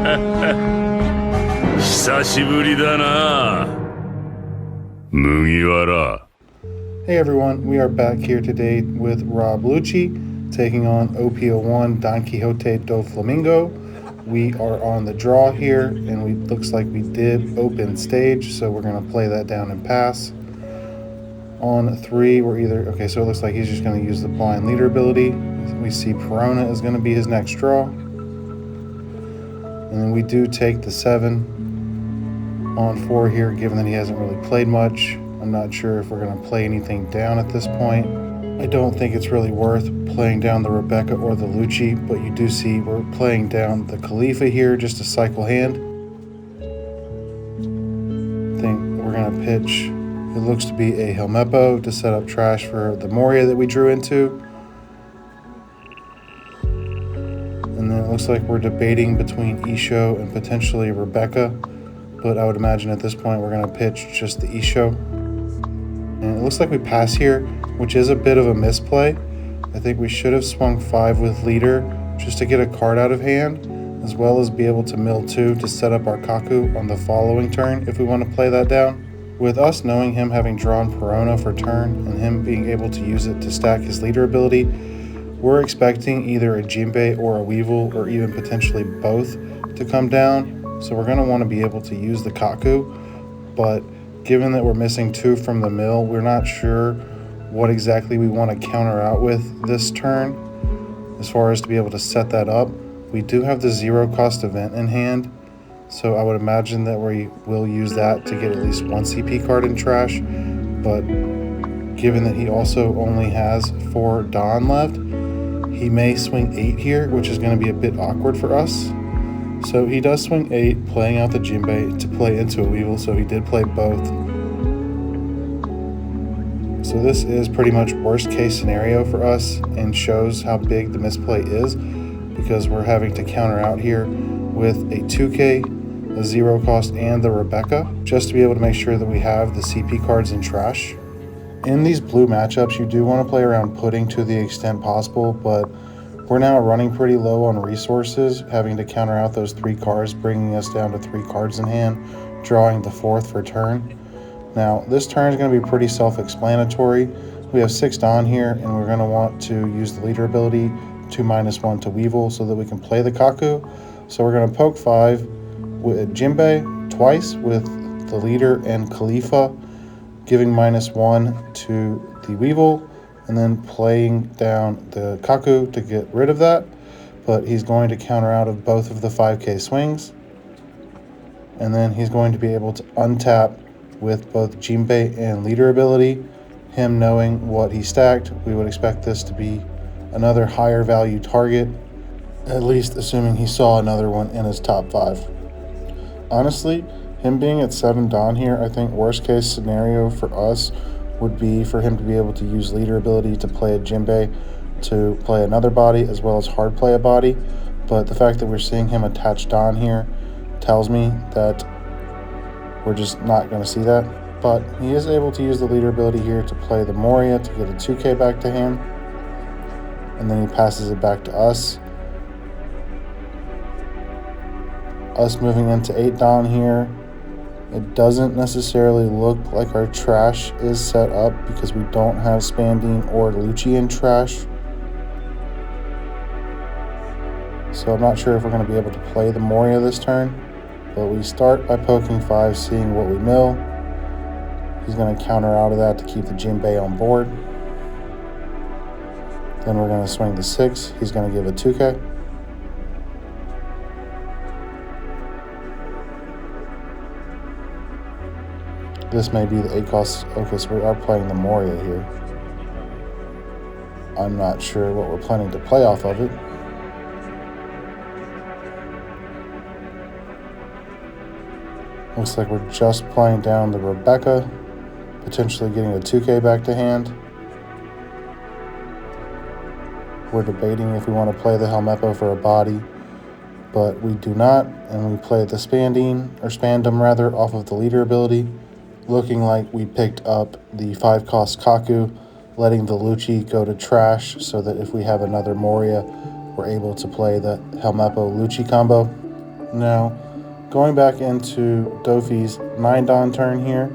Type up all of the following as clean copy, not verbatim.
久しぶりだな、麦わら。 Hey everyone, we are back here today with Rob Lucci taking on OP01 Don Quixote Doflamingo. We are on the draw here, and looks like we did open stage, so we're going to play that down and pass. On 3, we're either... Okay, so it looks like he's just going to use the blind leader ability. We see Perona is going to be his next draw. And then we do take the 7 on 4 here, given that he hasn't really played much. I'm not sure if we're going to play anything down at this point. I don't think it's really worth playing down the Rebecca or the Lucci, but you do see we're playing down the Khalifa here just to cycle hand. I think we're going to pitch, it looks to be a Helmeppo to set up trash for the Moria that we drew into. And then it looks like we're debating between Isho and potentially Rebecca, but I would imagine at this point we're going to pitch just the Isho. And it looks like we pass here, which is a bit of a misplay. I think we should have swung 5 with leader just to get a card out of hand, as well as be able to mill 2 to set up our Kaku on the following turn if we want to play that down. With us knowing him having drawn Perona for turn and him being able to use it to stack his leader ability, we're expecting either a Jinbei or a Weevil, or even potentially both, to come down. So we're going to want to be able to use the Kaku, but given that we're missing 2 from the mill, we're not sure what exactly we want to counter out with this turn as far as to be able to set that up. We do have the 0 cost event in hand, so I would imagine that we will use that to get at least 1 CP card in trash, but given that he also only has 4 Dawn left, he may swing 8 here, which is going to be a bit awkward for us. So he does swing 8, playing out the Jinbei to play into a Weevil, so he did play both. So this is pretty much worst case scenario for us and shows how big the misplay is, because we're having to counter out here with a 2K, a 0 cost, and the Rebecca, just to be able to make sure that we have the CP cards in trash. In these blue matchups, you do want to play around putting to the extent possible, but we're now running pretty low on resources, having to counter out those 3 cards, bringing us down to 3 cards in hand, drawing the 4th for turn. Now, this turn is going to be pretty self-explanatory. We have 6 Dawn here, and we're going to want to use the leader ability to -1 to Weevil so that we can play the Kaku. So we're going to poke 5 with Jinbei twice with the leader and Khalifa, giving -1 to the Weevil, and then playing down the Kaku to get rid of that, but he's going to counter out of both of the 5K swings, and then he's going to be able to untap with both Jinbei and leader ability. Him knowing what he stacked, we would expect this to be another higher value target, at least assuming he saw another one in his top 5. Honestly, him being at 7 Dawn here, I think worst case scenario for us would be for him to be able to use leader ability to play a Jinbei to play another body, as well as hard play a body. But the fact that we're seeing him attach Dawn here tells me that we're just not going to see that. But he is able to use the leader ability here to play the Moria to get a 2K back to hand, and then he passes it back to us. Us moving into 8 Dawn here, it doesn't necessarily look like our trash is set up because we don't have Spandine or Lucci in trash. So I'm not sure if we're going to be able to play the Moria this turn, but we start by poking 5, seeing what we mill. He's going to counter out of that to keep the Jinbei on board. Then we're going to swing the 6. He's going to give a 2K. This may be the 8 cost. Okay, so we are playing the Moria here. I'm not sure what we're planning to play off of it. Looks like we're just playing down the Rebecca, potentially getting a 2K back to hand. We're debating if we want to play the Helmeppo for a body, but we do not, and we play the Spandum rather, off of the leader ability, looking like we picked up the 5 cost Kaku, letting the Lucci go to trash so that if we have another Moria, we're able to play the Helmeppo Lucci combo. Now, going back into Dofi's 9-Don turn here,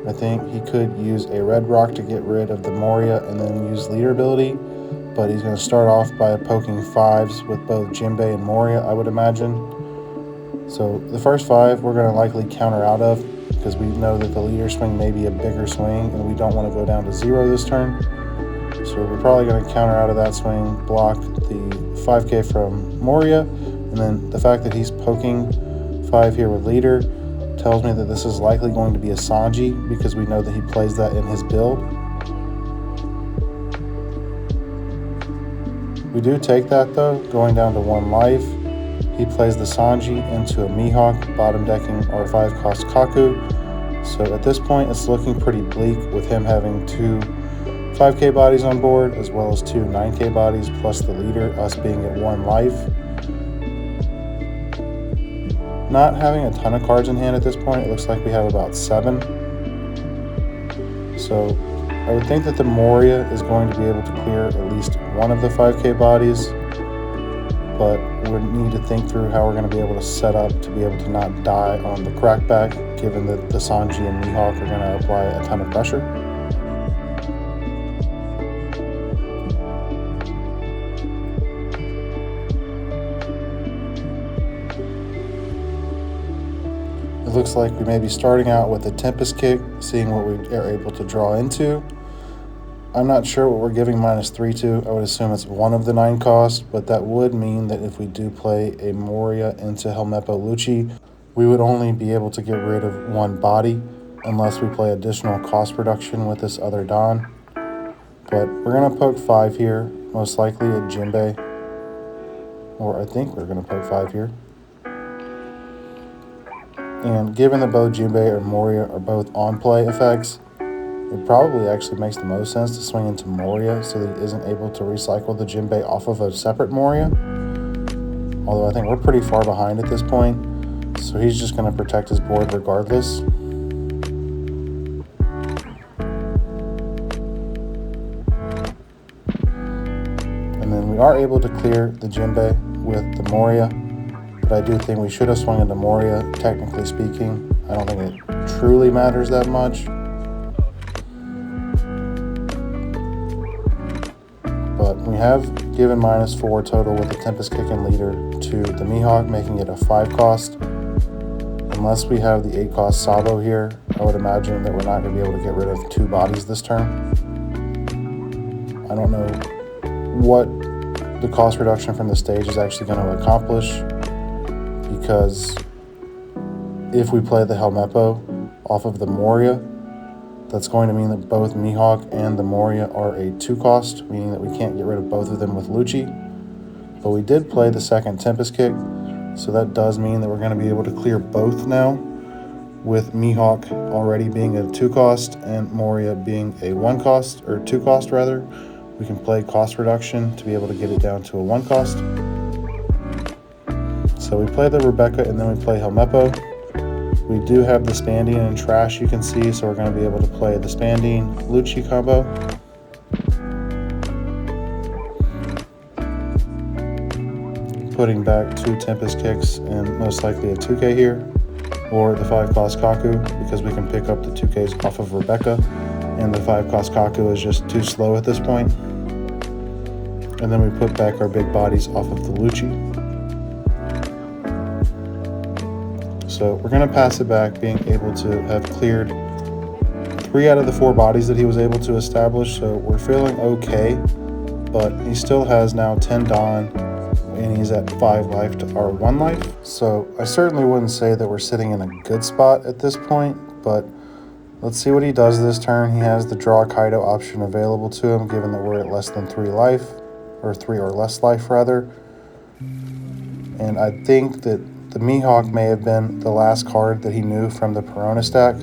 I think he could use a red rock to get rid of the Moria and then use leader ability, but he's going to start off by poking 5s with both Jinbei and Moria, I would imagine. So the first 5 we're going to likely counter out of because we know that the leader swing may be a bigger swing and we don't want to go down to 0 this turn. So we're probably going to counter out of that swing, block the 5k from Moria, and then the fact that he's poking 5 here with leader tells me that this is likely going to be a Sanji because we know that he plays that in his build. We do take that though, going down to 1 life. He plays the Sanji into a Mihawk, bottom decking our 5-cost Kaku. So at this point it's looking pretty bleak with him having 2 5k bodies on board as well as 2 9k bodies plus the leader, us being at 1 life. Not having a ton of cards in hand at this point, it looks like we have about 7. So I would think that the Moria is going to be able to clear at least one of the 5k bodies, but we need to think through how we're going to be able to set up to be able to not die on the crackback, given that the Sanji and Mihawk are going to apply a ton of pressure. It looks like we may be starting out with a Tempest Kick, seeing what we are able to draw into. I'm not sure what we're giving -3 to. I would assume it's one of the 9 costs, but that would mean that if we do play a Moria into Helmeppo Lucci, we would only be able to get rid of 1 body unless we play additional cost reduction with this other Don. But we're going to poke 5 here, most likely a Jinbei, or I think we're going to poke 5 here. And given that both Jinbei or Moria are both on-play effects, it probably actually makes the most sense to swing into Moria so that he isn't able to recycle the Jinbei off of a separate Moria. Although I think we're pretty far behind at this point, so he's just going to protect his board regardless. And then we are able to clear the Jinbei with the Moria. But I do think we should have swung into Moria, technically speaking. I don't think it truly matters that much. But we have given -4 total with the Tempest Kick and leader to the Mihawk, making it a 5 cost. Unless we have the 8 cost Sabo here, I would imagine that we're not going to be able to get rid of 2 bodies this turn. I don't know what the cost reduction from the stage is actually going to accomplish, because if we play the Helmeppo off of the Moria, that's going to mean that both Mihawk and the Moria are a 2 cost, meaning that we can't get rid of both of them with Lucci. But we did play the second Tempest Kick, so that does mean that we're going to be able to clear both now, with Mihawk already being a 2 cost and Moria being a 1 cost, or 2 cost rather. We can play cost reduction to be able to get it down to a 1 cost. So we play the Rebecca and then we play Helmeppo. We do have the Spandine and Trash, you can see, so we're going to be able to play the Spandine Lucci combo. Putting back 2 Tempest Kicks and most likely a 2k here, or the 5 cost Kaku, because we can pick up the 2ks off of Rebecca, and the 5 cost Kaku is just too slow at this point. And then we put back our big bodies off of the Lucci. So we're going to pass it back, being able to have cleared 3 out of the 4 bodies that he was able to establish. So we're feeling okay, but he still has now 10 Don, and he's at 5 life to our 1 life. So I certainly wouldn't say that we're sitting in a good spot at this point, but let's see what he does this turn. He has the draw Kaido option available to him, given that we're at less than 3 life, or 3 or less life rather. And I think that the Mihawk may have been the last card that he knew from the Perona stack.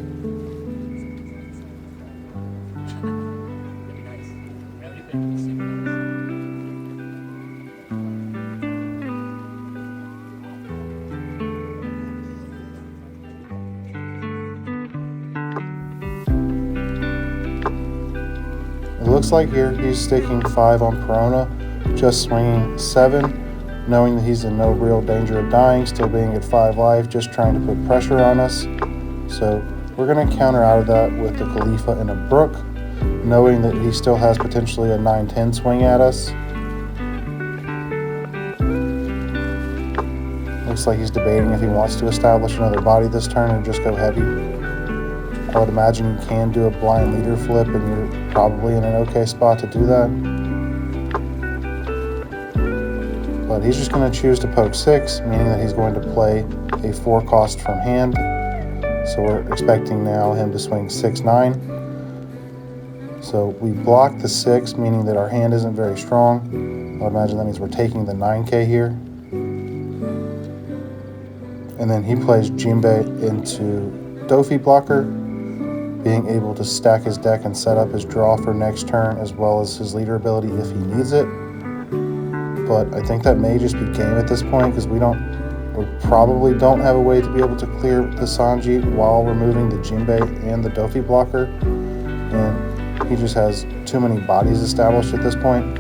It looks like here he's sticking 5 on Perona, just swinging 7 knowing that he's in no real danger of dying, still being at 5 life, just trying to put pressure on us. So we're going to counter out of that with the Khalifa and a Brook, knowing that he still has potentially a 9-10 swing at us. Looks like he's debating if he wants to establish another body this turn or just go heavy. I would imagine you can do a blind leader flip, and you're probably in an okay spot to do that. But he's just going to choose to poke 6, meaning that he's going to play a 4 cost from hand. So we're expecting now him to swing 6-9. So we block the 6, meaning that our hand isn't very strong. I would imagine that means we're taking the 9K here. And then he plays Jinbei into Dofi blocker, being able to stack his deck and set up his draw for next turn, as well as his leader ability if he needs it. But I think that may just be game at this point, because we probably don't have a way to be able to clear the Sanji while removing the Jinbei and the Dofi blocker. And he just has too many bodies established at this point.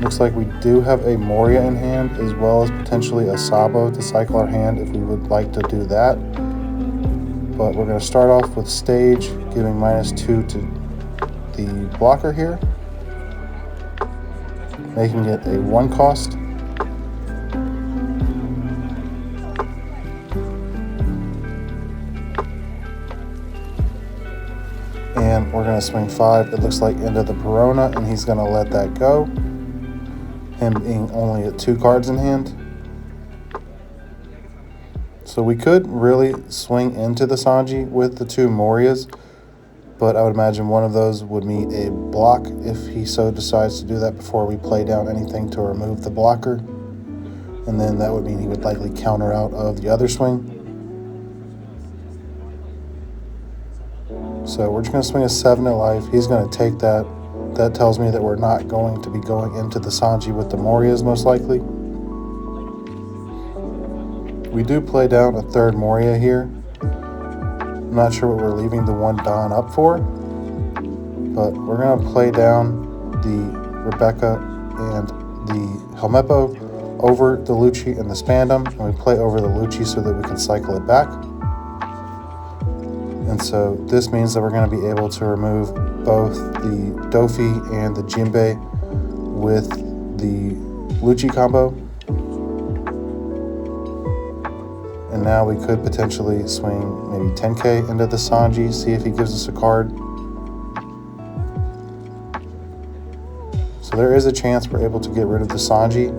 Looks like we do have a Moria in hand, as well as potentially a Sabo to cycle our hand if we would like to do that. But we're going to start off with Stage, giving -2 to the blocker here, making it a 1 cost. And we're going to swing 5, it looks like, into the Perona, and he's going to let that go. Him being only at 2 cards in hand. So we could really swing into the Sanji with the 2 Morias, but I would imagine one of those would meet a block if he so decides to do that before we play down anything to remove the blocker. And then that would mean he would likely counter out of the other swing. So we're just going to swing a 7 to life. He's going to take that. That tells me that we're not going to be going into the Sanji with the Morias, most likely. We do play down a 3rd Moria here. I'm not sure what we're leaving the 1 Don up for, but we're going to play down the Rebecca and the Helmeppo over the Lucci and the Spandam, and we play over the Lucci so that we can cycle it back. And so this means that we're going to be able to remove both the Dofi and the Jinbei with the Lucci combo. And now we could potentially swing maybe 10K into the Sanji, see if he gives us a card. So there is a chance we're able to get rid of the Sanji.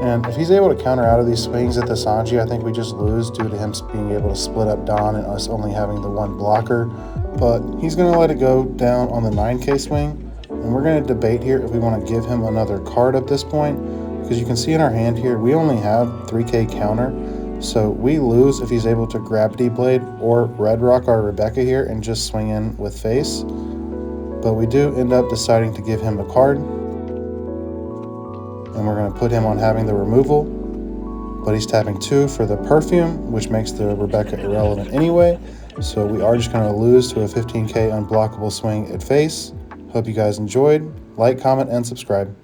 And if he's able to counter out of these swings at the Sanji, I think we just lose due to him being able to split up Don and us only having the 1 blocker. But he's going to let it go down on the 9K swing. And we're going to debate here if we want to give him another card at this point. Because you can see in our hand here, we only have 3K counter. So we lose if he's able to Gravity Blade or Red Rock our Rebecca here and just swing in with face. But we do end up deciding to give him a card. And we're going to put him on having the removal, but he's tapping 2 for the Perfume, which makes the Rebecca irrelevant anyway. So we are just going to lose to a 15K unblockable swing at face. Hope you guys enjoyed. Like, comment, and subscribe.